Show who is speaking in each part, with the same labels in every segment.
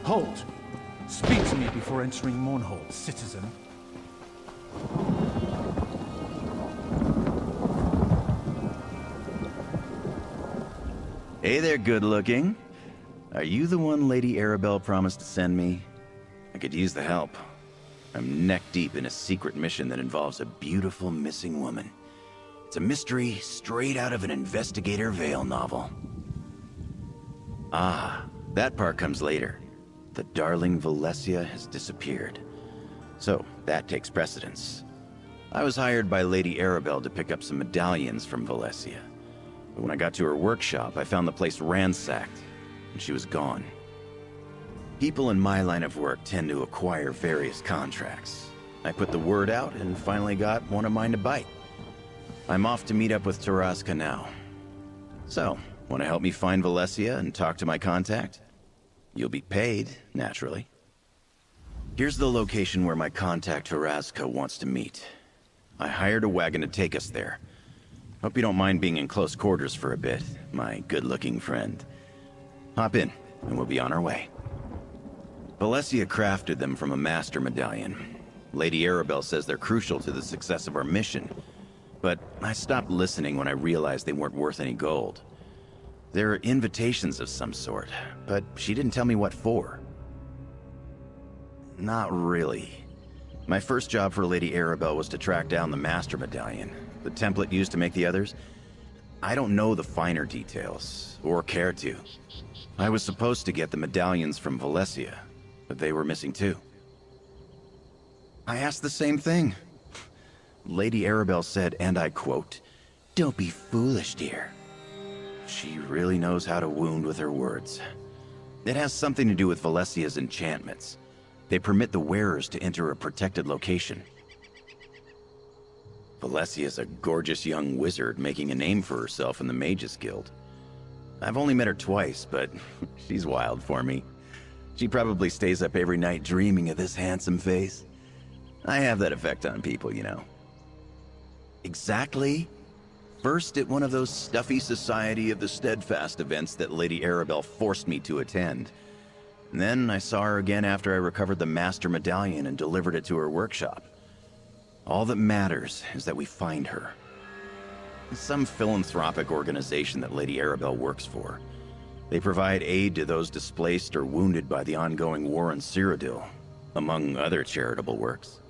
Speaker 1: Halt! Speak to me before entering Mournhold, citizen.
Speaker 2: Hey there, good-looking. Are you the one Lady Arabelle promised to send me? I could use the help. I'm neck-deep in a secret mission that involves a beautiful missing woman. It's a mystery straight out of an Investigator Vale novel. Ah, that part comes later. The darling Valencia has disappeared. So, that takes precedence. I was hired by Lady Arabelle to pick up some medallions from Valencia. But when I got to her workshop, I found the place ransacked, and she was gone. People in my line of work tend to acquire various contracts. I put the word out and finally got one of mine to bite. I'm off to meet up with Taraska now. So, want to help me find Valencia and talk to my contact? You'll be paid, naturally. Here's the location where my contact Taraska wants to meet. I hired a wagon to take us there. Hope you don't mind being in close quarters for a bit, my good-looking friend. Hop in, and we'll be on our way. Valencia crafted them from a master medallion. Lady Arabelle says they're crucial to the success of our mission, but I stopped listening when I realized they weren't worth any gold. They're invitations of some sort, but she didn't tell me what for. Not really. My first job for Lady Arabelle was to track down the Master Medallion, the template used to make the others. I don't know the finer details, or care to. I was supposed to get the medallions from Valencia, but they were missing too. I asked the same thing. Lady Arabelle said, and I quote, "Don't be foolish, dear." She really knows how to wound with her words. It has something to do with Valencia's enchantments. They permit the wearers to enter a protected location. Valencia's a gorgeous young wizard making a name for herself in the Mages Guild. I've only met her twice, but she's wild for me. She probably stays up every night dreaming of this handsome face. I have that effect on people, you know. Exactly. First at one of those stuffy Society of the Steadfast events that Lady Arabelle forced me to attend. And then I saw her again after I recovered the Master Medallion and delivered it to her workshop. All that matters is that we find her. It's some philanthropic organization that Lady Arabelle works for. They provide aid to those displaced or wounded by the ongoing war in Cyrodiil, among other charitable works.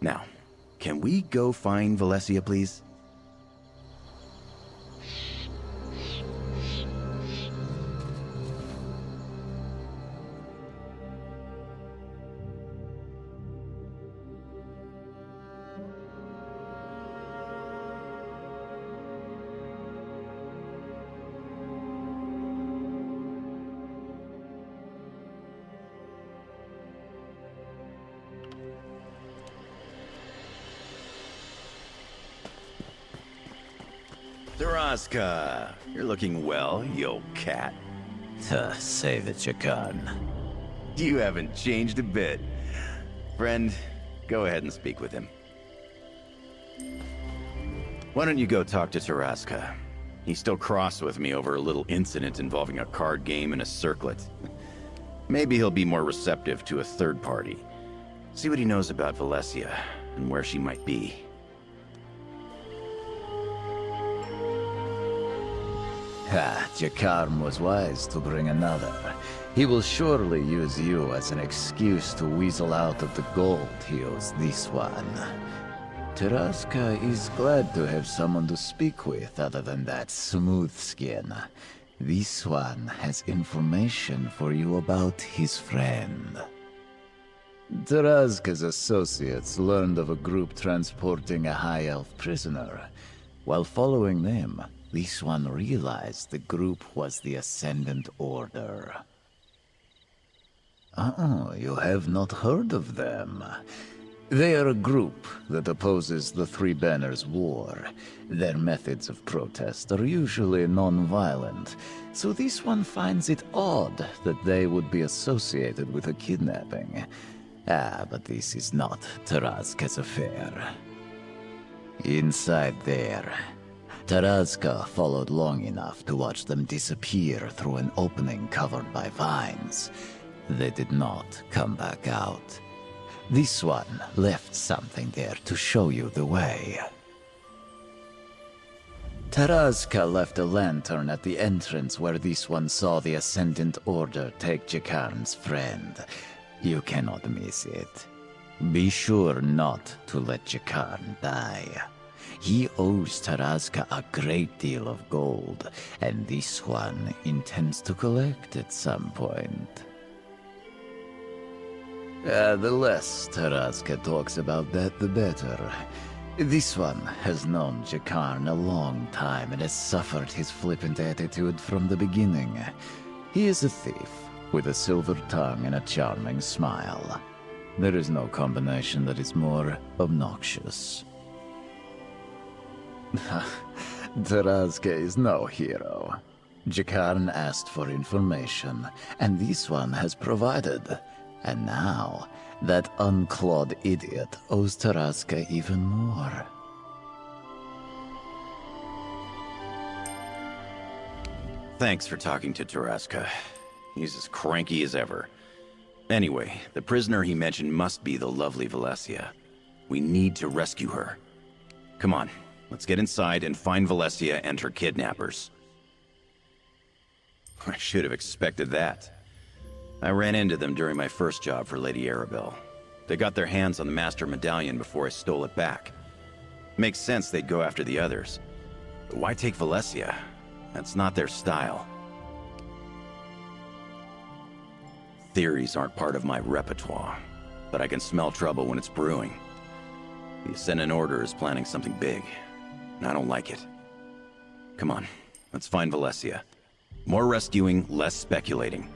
Speaker 2: Now, can we go find Valencia, please? Taraska, you're looking well, you old cat.
Speaker 3: Say that you can.
Speaker 2: You haven't changed a bit. Friend, go ahead and speak with him. Why don't you go talk to Taraska? He's still cross with me over a little incident involving a card game and a circlet. Maybe he'll be more receptive to a third party. See what he knows about Valencia and where she might be.
Speaker 3: Jakarm was wise to bring another. He will surely use you as an excuse to weasel out of the gold he owes this one. Taraska is glad to have someone to speak with other than that smooth skin. This one has information for you about his friend. Taraska's associates learned of a group transporting a high elf prisoner. While following them, this one realized the group was the Ascendant Order. Oh, you have not heard of them. They are a group that opposes the Three Banners War. Their methods of protest are usually non-violent, so this one finds it odd that they would be associated with a kidnapping. But this is not Tarazka's affair. Inside there, Tarazka followed long enough to watch them disappear through an opening covered by vines. They did not come back out. This one left something there to show you the way. Tarazka left a lantern at the entrance where this one saw the Ascendant Order take Jakarn's friend. You cannot miss it. Be sure not to let Jakarn die. He owes Tarazka a great deal of gold, and this one intends to collect at some point. The less Tarazka talks about that, the better. This one has known Jakarn a long time and has suffered his flippant attitude from the beginning. He is a thief, with a silver tongue and a charming smile. There is no combination that is more obnoxious. Tarazka is no hero. Jakarn asked for information, and this one has provided. And now, that unclawed idiot owes Tarazka even more.
Speaker 2: Thanks for talking to Tarazka. He's as cranky as ever. Anyway, the prisoner he mentioned must be the lovely Valesia. We need to rescue her. Come on, let's get inside and find Valesia and her kidnappers. I should have expected that. I ran into them during my first job for Lady Arabelle. They got their hands on the Master Medallion before I stole it back. Makes sense they'd go after the others. But why take Valesia? That's not their style. Theories aren't part of my repertoire, but I can smell trouble when it's brewing. The Ascendant Order is planning something big, and I don't like it. Come on, let's find Valesia. More rescuing, less speculating.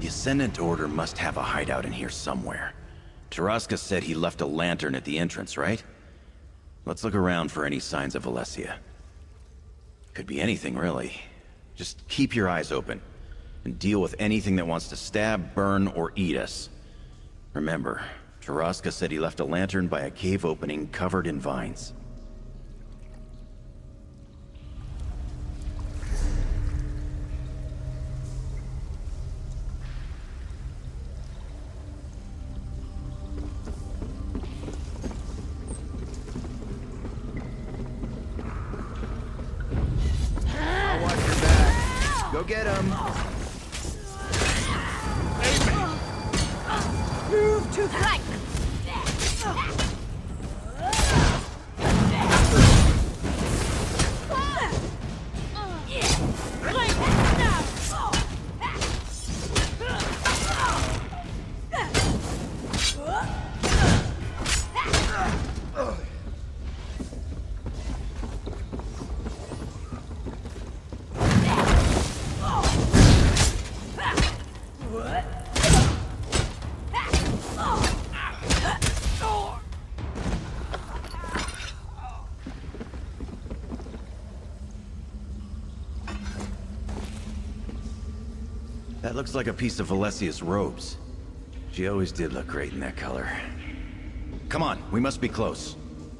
Speaker 2: The Ascendant Order must have a hideout in here somewhere. Tarazka said he left a lantern at the entrance, right? Let's look around for any signs of Valesia. Could be anything, really. Just keep your eyes open, and deal with anything that wants to stab, burn, or eat us. Remember, Tarazka said he left a lantern by a cave opening covered in vines.
Speaker 4: Go get him!
Speaker 5: Move to flank!
Speaker 2: That looks like a piece of Valesia's robes. She always did look great in that color. Come on, we must be close. You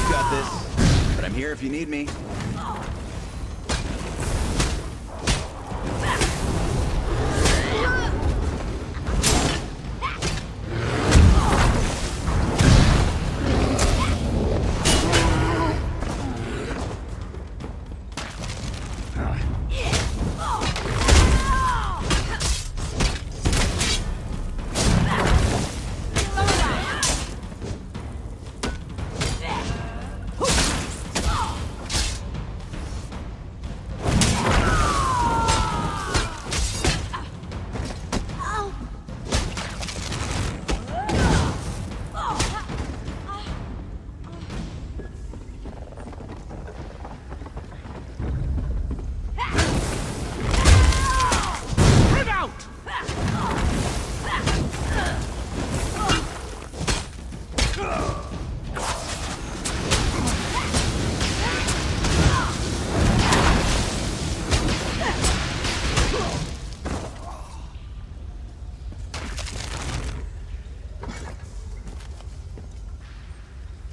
Speaker 2: got this, but I'm here if you need me.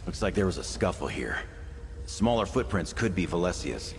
Speaker 2: Looks like there was a scuffle here. Smaller footprints could be Valesia's.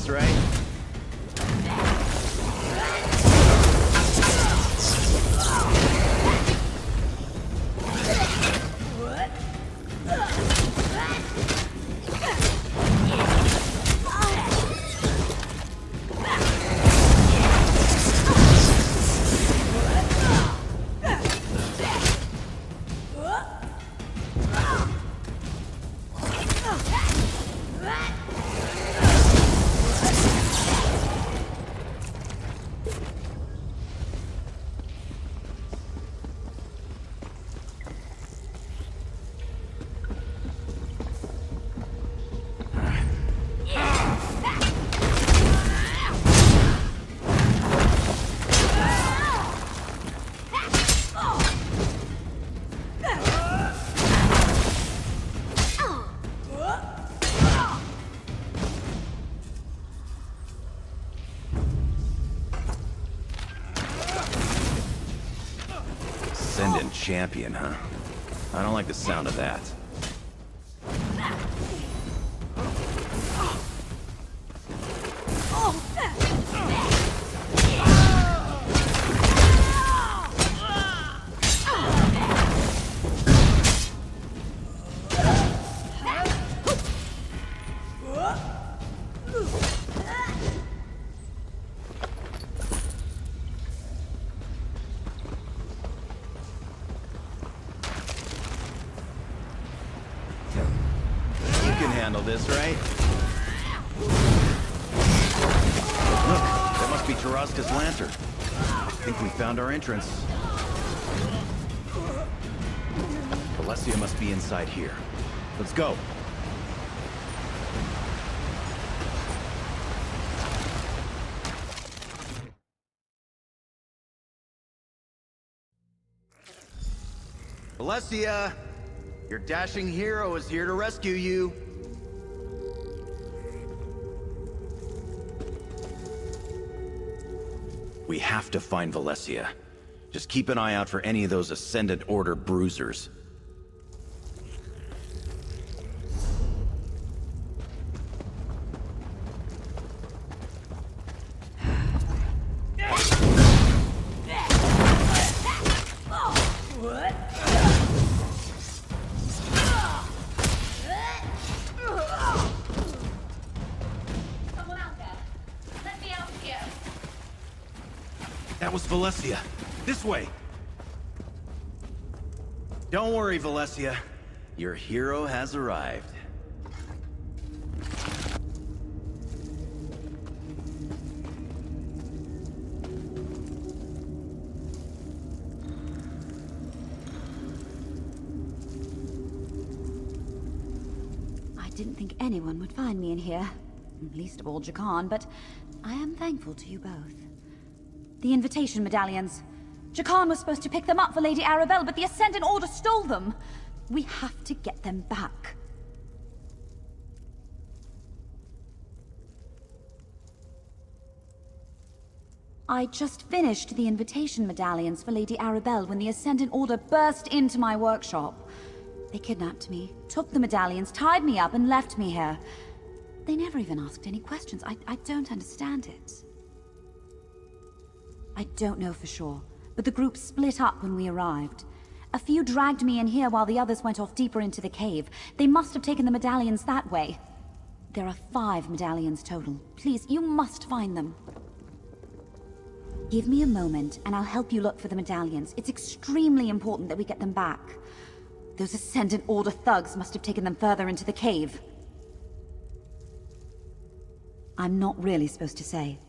Speaker 2: Right? Ascendant champion, huh? I don't like the sound of that. Handle this, right? Look, that must be Taraska's lantern. I think we found our entrance. Valesia must be inside here. Let's go. Valesia! Your dashing hero is here to rescue you. We have to find Valesia. Just keep an eye out for any of those Ascendant Order bruisers. That was Valencia. This way! Don't worry, Valencia. Your hero has arrived.
Speaker 4: I didn't think anyone would find me in here. Least of all Jakan, but I am thankful to you both. The invitation medallions. Jakan was supposed to pick them up for Lady Arabelle, but the Ascendant Order stole them. We have to get them back. I just finished the invitation medallions for Lady Arabelle when the Ascendant Order burst into my workshop. They kidnapped me, took the medallions, tied me up, and left me here. They never even asked any questions. I don't understand it. I don't know for sure, but the group split up when we arrived. A few dragged me in here while the others went off deeper into the cave. They must have taken the medallions that way. There are 5 medallions total. Please, you must find them. Give me a moment, and I'll help you look for the medallions. It's extremely important that we get them back. Those Ascendant Order thugs must have taken them further into the cave. I'm not really supposed to say.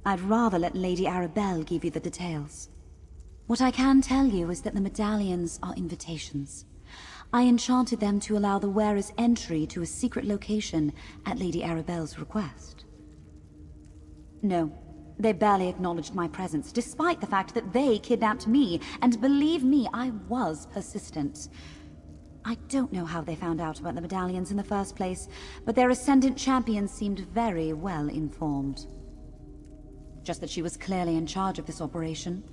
Speaker 4: I'd rather let Lady Arabelle give you the details. What I can tell you is that the medallions are invitations. I enchanted them to allow the wearer's entry to a secret location at Lady Arabelle's request. No, they barely acknowledged my presence, despite the fact that they kidnapped me, and believe me, I was persistent. I don't know how they found out about the medallions in the first place, but their Ascendant champion seemed very well informed. Just that she was clearly in charge of this operation.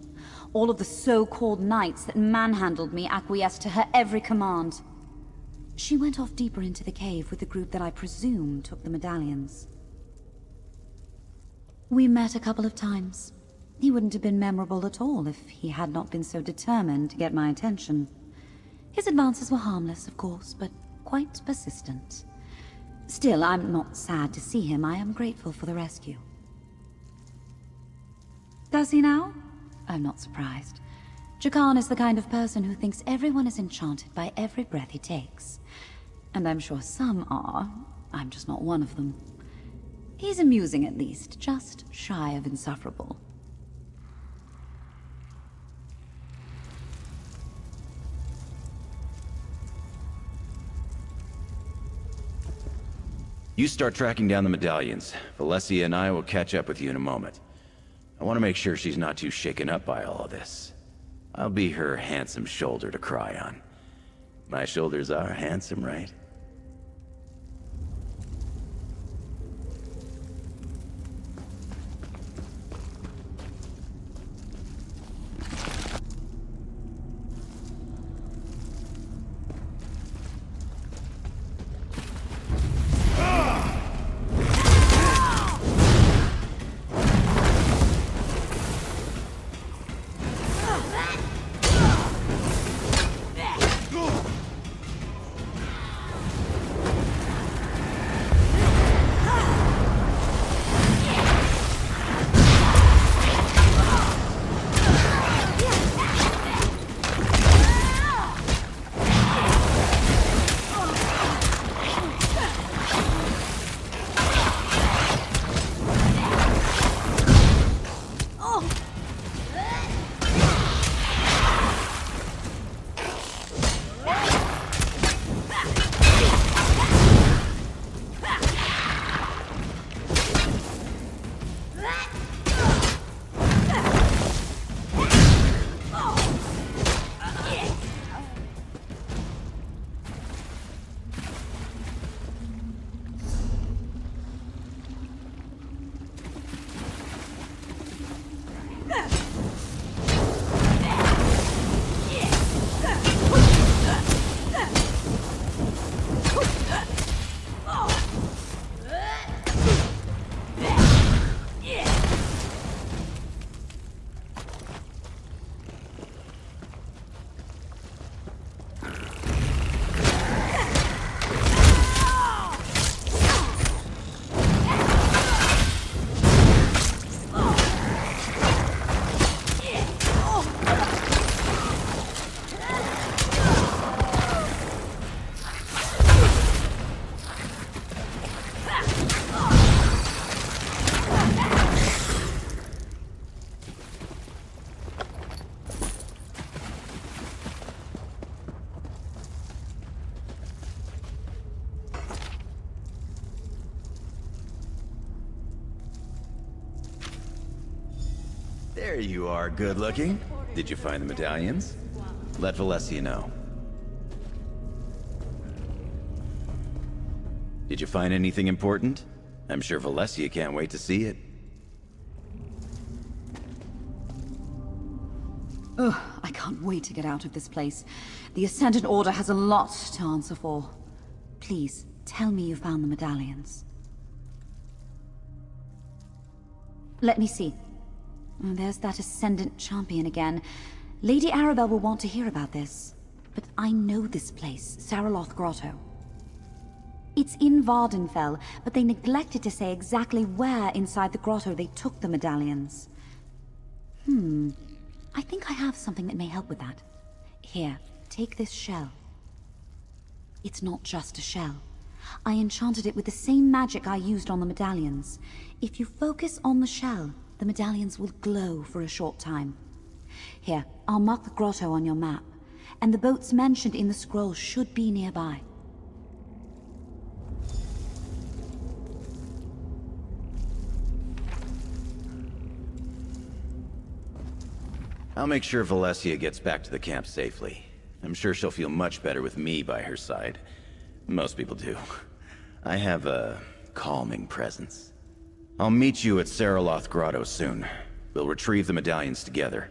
Speaker 4: All of the so-called knights that manhandled me acquiesced to her every command. She went off deeper into the cave with the group that I presume took the medallions. We met a couple of times. He wouldn't have been memorable at all if he had not been so determined to get my attention. His advances were harmless, of course, but quite persistent. Still, I'm not sad to see him. I am grateful for the rescue. Does he now? I'm not surprised. Jakan is the kind of person who thinks everyone is enchanted by every breath he takes. And I'm sure some are. I'm just not one of them. He's amusing at least, just shy of insufferable.
Speaker 2: You start tracking down the medallions. Valencia and I will catch up with you in a moment. I want to make sure she's not too shaken up by all of this. I'll be her handsome shoulder to cry on. My shoulders are handsome, right? There you are, good looking. Did you find the medallions? Let Valencia know. Did you find anything important? I'm sure Valencia can't wait to see it.
Speaker 4: Ugh, I can't wait to get out of this place. The Ascendant Order has a lot to answer for. Please, tell me you found the medallions. Let me see. Oh, there's that Ascendant Champion again. Lady Arabelle will want to hear about this. But I know this place, Saraloth Grotto. It's in Vardenfell, but they neglected to say exactly where inside the grotto they took the medallions. I think I have something that may help with that. Here, take this shell. It's not just a shell. I enchanted it with the same magic I used on the medallions. If you focus on the shell, the medallions will glow for a short time. Here, I'll mark the grotto on your map, and the boats mentioned in the scroll should be nearby.
Speaker 2: I'll make sure Valencia gets back to the camp safely. I'm sure she'll feel much better with me by her side. Most people do. I have a calming presence. I'll meet you at Saraloth Grotto soon. We'll retrieve the medallions together.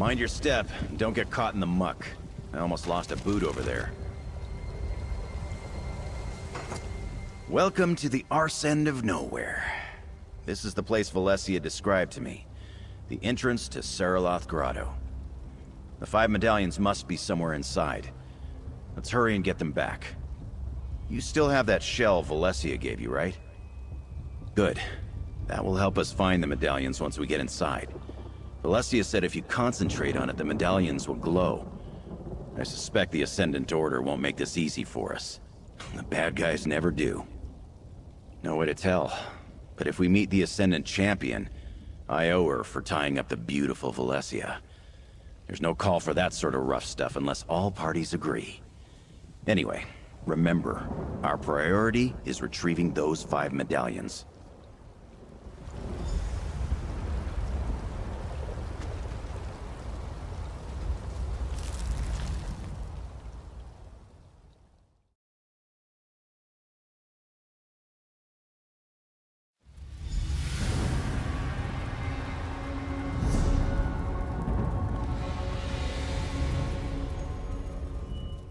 Speaker 2: Mind your step, and don't get caught in the muck. I almost lost a boot over there. Welcome to the arse end of nowhere. This is the place Valencia described to me. The entrance to Saraloth Grotto. The 5 medallions must be somewhere inside. Let's hurry and get them back. You still have that shell Valencia gave you, right? Good. That will help us find the medallions once we get inside. Valencia said if you concentrate on it, the medallions will glow. I suspect the Ascendant Order won't make this easy for us. The bad guys never do. No way to tell. But if we meet the Ascendant Champion, I owe her for tying up the beautiful Valencia. There's no call for that sort of rough stuff unless all parties agree. Anyway, remember, our priority is retrieving those 5 medallions.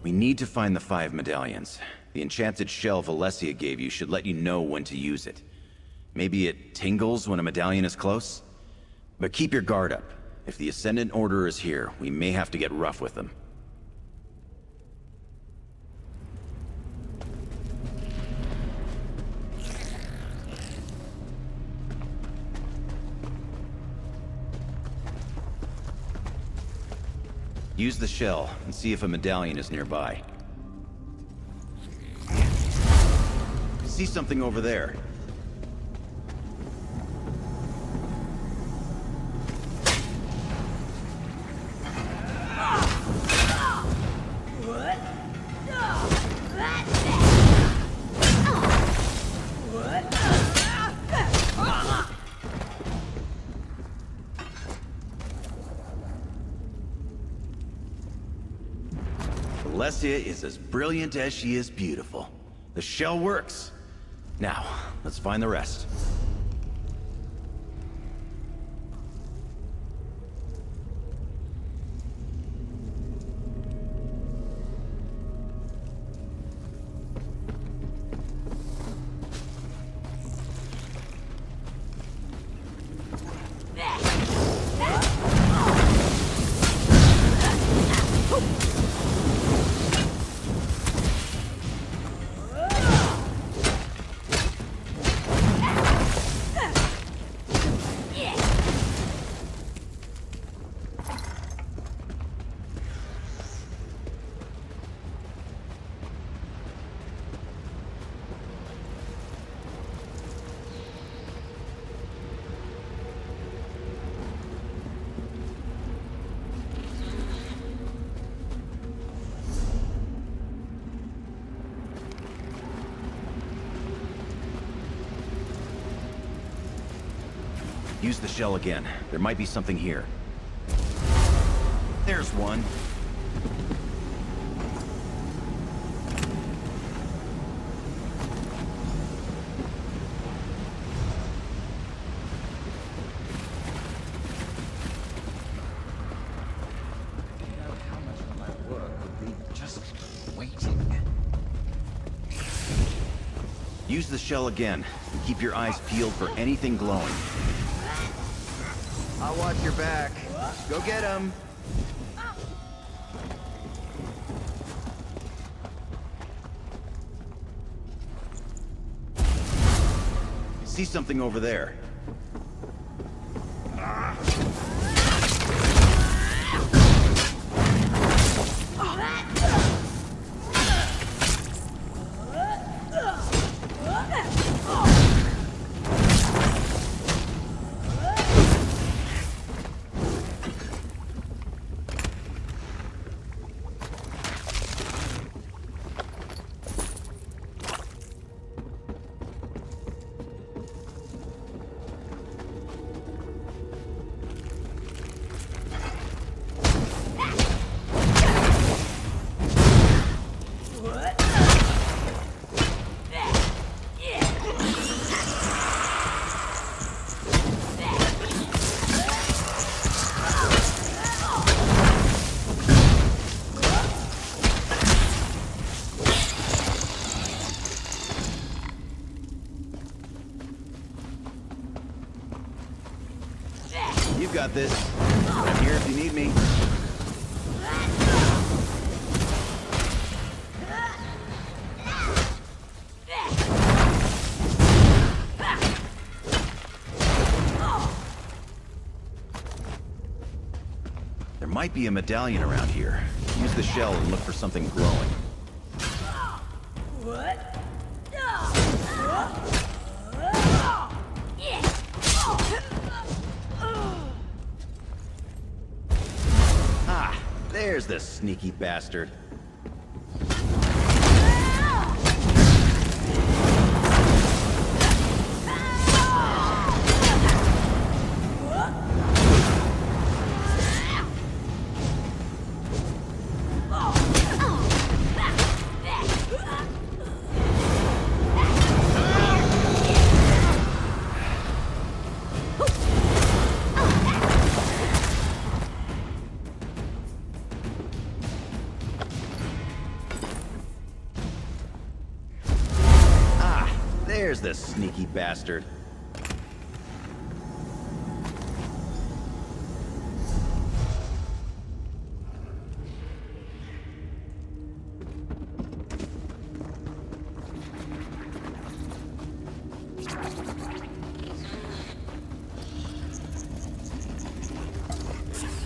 Speaker 2: We need to find the 5 medallions. The enchanted shell Valencia gave you should let you know when to use it. Maybe it tingles when a medallion is close? But keep your guard up. If the Ascendant Order is here, we may have to get rough with them. Use the shell and see if a medallion is nearby. See something over there. Valencia is as brilliant as she is beautiful. The shell works. Now, let's find the rest. Use the shell again. There might be something here. There's one.
Speaker 3: How much of my work would be just waiting?
Speaker 2: Use the shell again, and keep your eyes peeled for anything glowing. I'll watch your back. Go get him! See something over there. You got this. I'm here if you need me. There might be a medallion around here. Use the shell and look for something glowing. Ah, there's the sneaky bastard. There's the sneaky bastard.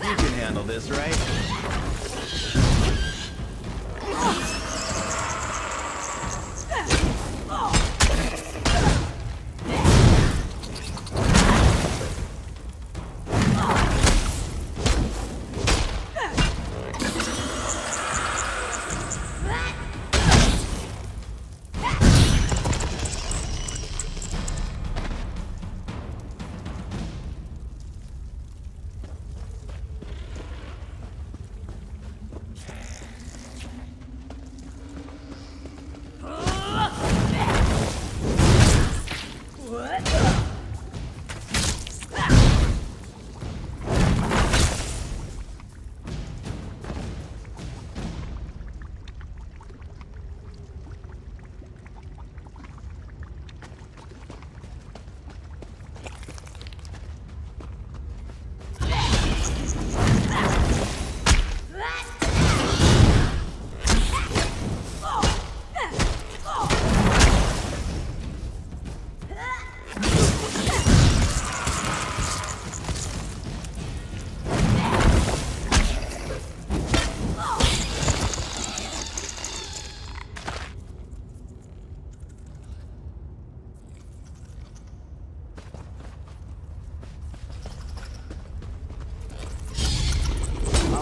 Speaker 2: You can handle this, right?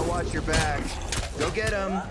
Speaker 2: Watch your back. Go get him.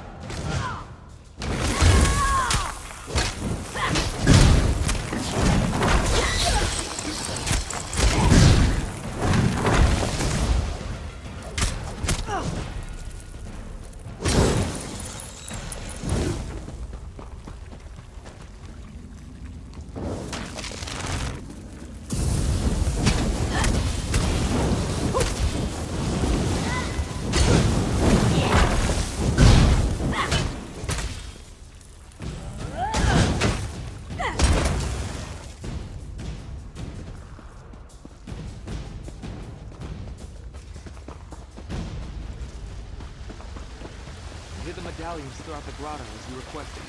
Speaker 1: Hid the medallions throughout the grotto as you requested.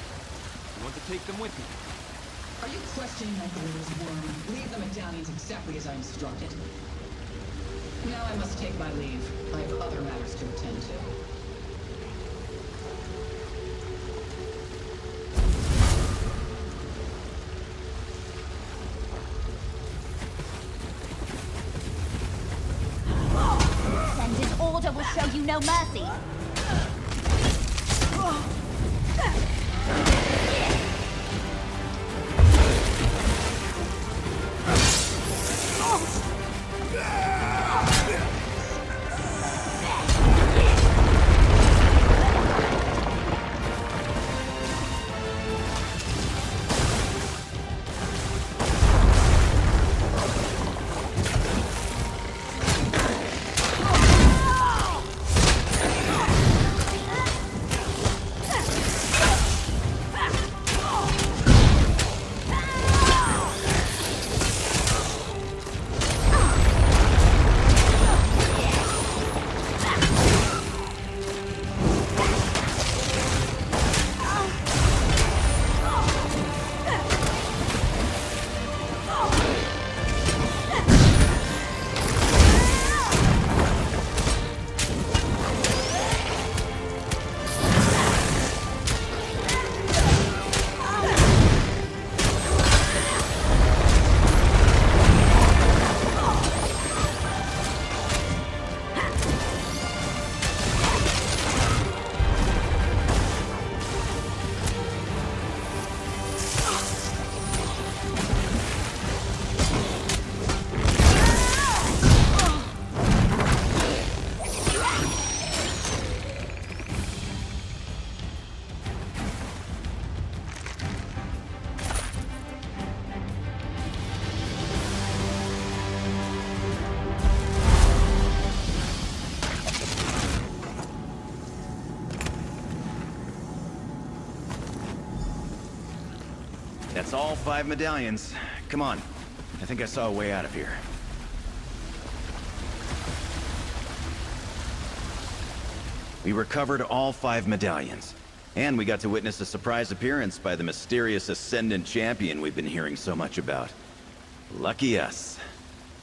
Speaker 1: You want to take them with you?
Speaker 5: Are you questioning my orders, Worm? Leave the medallions exactly as I instructed. Now I must take my leave. I have other matters to attend to.
Speaker 6: Ascended Order will show you no mercy.
Speaker 2: That's all 5 medallions. Come on. I think I saw a way out of here. We recovered all 5 medallions. And we got to witness a surprise appearance by the mysterious Ascendant Champion we've been hearing so much about. Lucky us.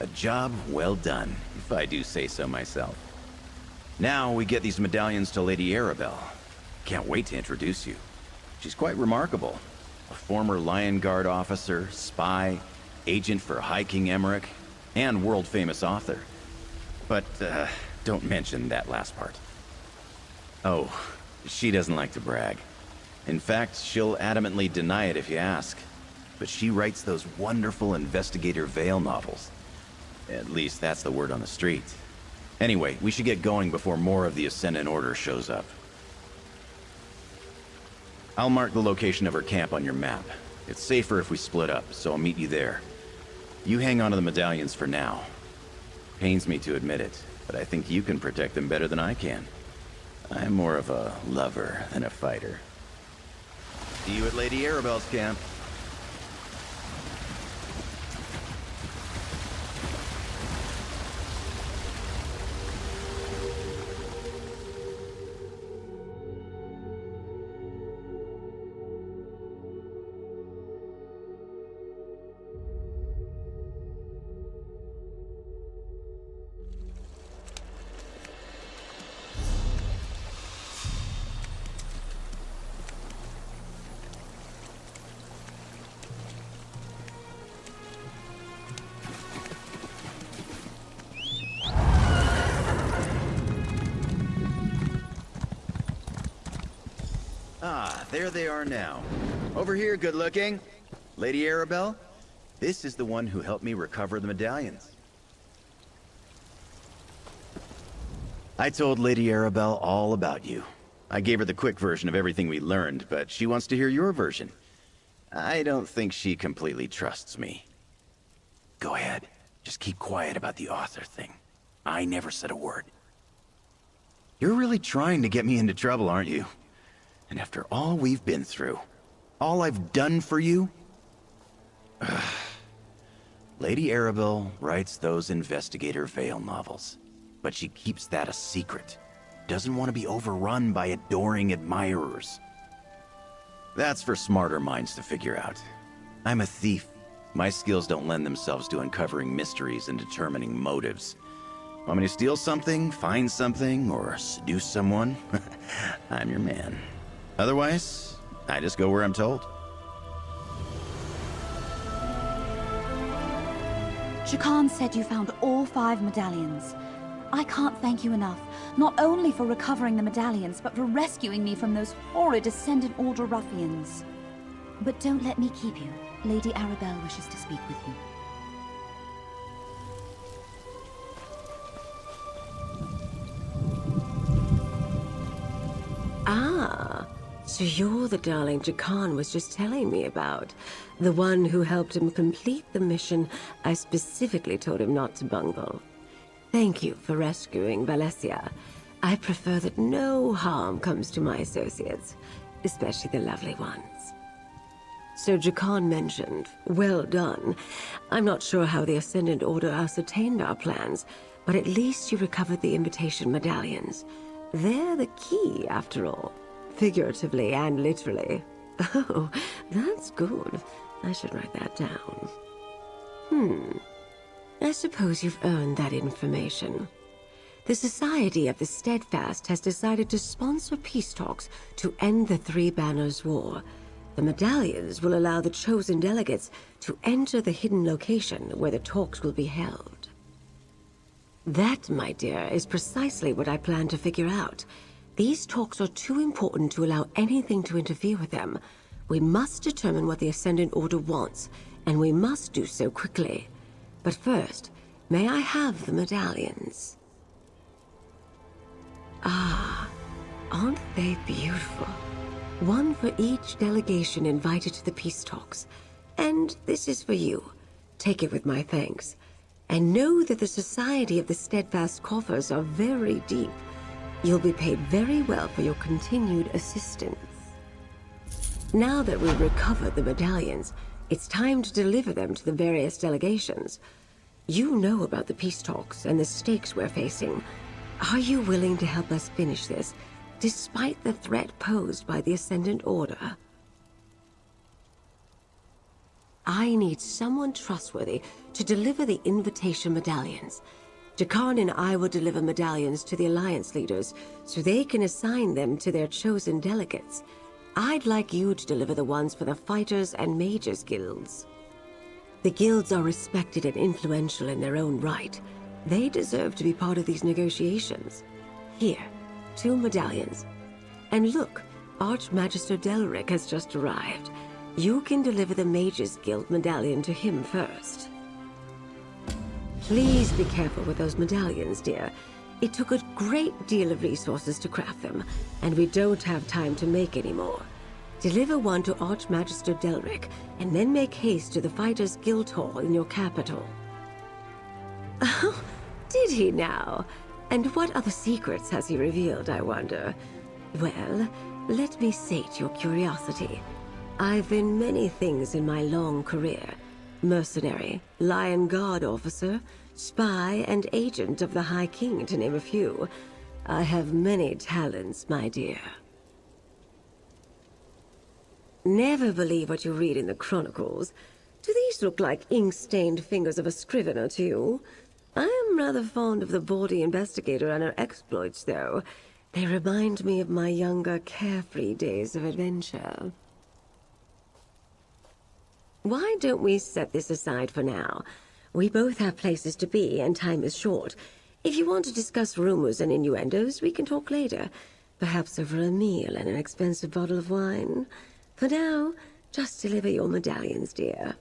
Speaker 2: A job well done, if I do say so myself. Now we get these medallions to Lady Arabelle. Can't wait to introduce you. She's quite remarkable. A former Lion Guard officer, spy, agent for High King Emmerich, and world-famous author. But, don't mention that last part. Oh, she doesn't like to brag. In fact, she'll adamantly deny it if you ask. But she writes those wonderful Investigator Vale novels. At least that's the word on the street. Anyway, we should get going before more of the Ascendant Order shows up. I'll mark the location of her camp on your map. It's safer if we split up, so I'll meet you there. You hang on to the medallions for now. Pains me to admit it, but I think you can protect them better than I can. I'm more of a lover than a fighter. See you at Lady Arabelle's camp. Ah, there they are now. Over here, good looking. Lady Arabelle, this is the one who helped me recover the medallions. I told Lady Arabelle all about you. I gave her the quick version of everything we learned, but she wants to hear your version. I don't think she completely trusts me. Go ahead. Just keep quiet about the author thing. I never said a word. You're really trying to get me into trouble, aren't you? And after all we've been through, all I've done for you? Lady Arabelle writes those Investigator Vale novels, but she keeps that a secret. Doesn't want to be overrun by adoring admirers. That's for smarter minds to figure out. I'm a thief. My skills don't lend themselves to uncovering mysteries and determining motives. Want me to steal something, find something, or seduce someone? I'm your man. Otherwise, I just go where I'm told.
Speaker 4: Jakan said you found all 5 medallions. I can't thank you enough, not only for recovering the medallions, but for rescuing me from those horrid Ascendant Order ruffians. But don't let me keep you. Lady Arabelle wishes to speak with you.
Speaker 7: Ah, so you're the darling Jakan was just telling me about. The one who helped him complete the mission I specifically told him not to bungle. Thank you for rescuing Valencia. I prefer that no harm comes to my associates, especially the lovely ones. So Jakan mentioned, well done. I'm not sure how the Ascendant Order ascertained our plans, but at least you recovered the invitation medallions. They're the key, after all. Figuratively and literally. Oh, that's good. I should write that down. I suppose you've earned that information. The Society of the Steadfast has decided to sponsor peace talks to end the Three Banners War. The medallions will allow the chosen delegates to enter the hidden location where the talks will be held. That, my dear, is precisely what I plan to figure out. These talks are too important to allow anything to interfere with them. We must determine what the Ascendant Order wants, and we must do so quickly. But first, may I have the medallions? Ah, aren't they beautiful? One for each delegation invited to the peace talks. And this is for you. Take it with my thanks. And know that the Society of the Steadfast coffers are very deep. You'll be paid very well for your continued assistance. Now that we've recovered the medallions, It's time to deliver them to the various delegations. You know about the peace talks and the stakes we're facing. Are you willing to help us finish this, despite the threat posed by the Ascendant Order? I need someone trustworthy to deliver the invitation medallions. Jakan and I will deliver medallions to the Alliance leaders so they can assign them to their chosen delegates. I'd like you to deliver the ones for the Fighters and Mages guilds. The guilds are respected and influential in their own right. They deserve to be part of these negotiations. Here, 2 medallions. And look, Archmagister Delric has just arrived. You can deliver the Mages Guild medallion to him first. Please be careful with those medallions, dear. It took a great deal of resources to craft them, and we don't have time to make any more. Deliver one to Archmagister Delric, and then make haste to the Fighters Guild Hall in your capital. Oh, did he now? And what other secrets has he revealed, I wonder? Well, let me sate your curiosity. I've been many things in my long career. Mercenary, Lion Guard officer, spy, and agent of the High King, to name a few. I have many talents, my dear. Never believe what you read in the chronicles. Do these look like ink-stained fingers of a scrivener to you? I am rather fond of the bawdy investigator and her exploits, though. They remind me of my younger, carefree days of adventure. Why don't we set this aside for now? We both have places to be, and time is short. If you want to discuss rumors and innuendos, we can talk later. Perhaps over a meal and an expensive bottle of wine. For now, just deliver your medallions, dear.